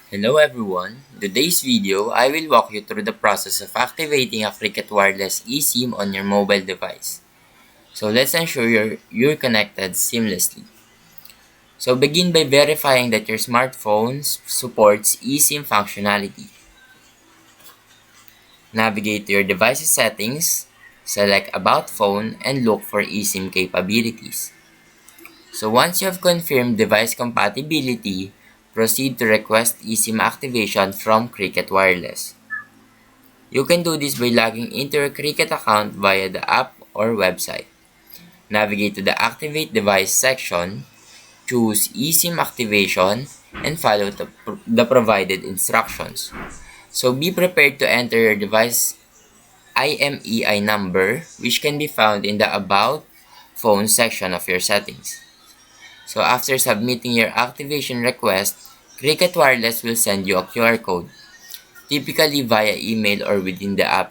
Hello everyone. In today's video, I will walk you through the process of activating a Cricket Wireless eSIM on your mobile device. So let's ensure you're connected seamlessly. So begin by verifying that your smartphone supports eSIM functionality. Navigate to your device's settings, select About Phone, and look for eSIM capabilities. So once you have confirmed device compatibility, proceed to request eSIM activation from Cricket Wireless. You can do this by logging into your Cricut account via the app or website. Navigate to the Activate Device section, choose eSIM activation, and follow the provided instructions. So be prepared to enter your device IMEI number, which can be found in the About Phone section of your settings. So after submitting your activation request, Cricut Wireless will send you a QR code, typically via email or within the app.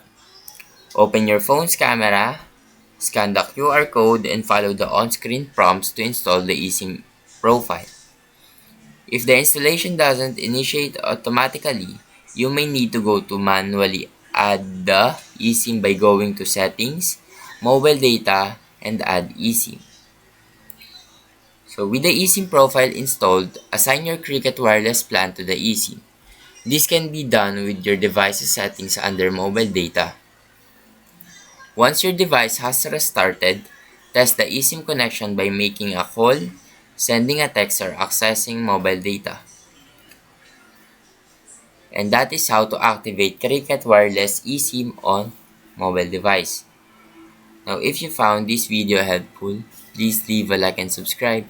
Open your phone's camera, scan the QR code, and follow the on-screen prompts to install the eSIM profile. If the installation doesn't initiate automatically, you may need to go to manually add the eSIM by going to Settings, Mobile Data, and Add eSIM. So with the eSIM profile installed, assign your Cricut Wireless plan to the eSIM. This can be done with your device's settings under Mobile Data. Once your device has restarted, test the eSIM connection by making a call, sending a text, or accessing mobile data. And that is how to activate Cricut Wireless eSIM on mobile device. Now if you found this video helpful, please leave a like and subscribe.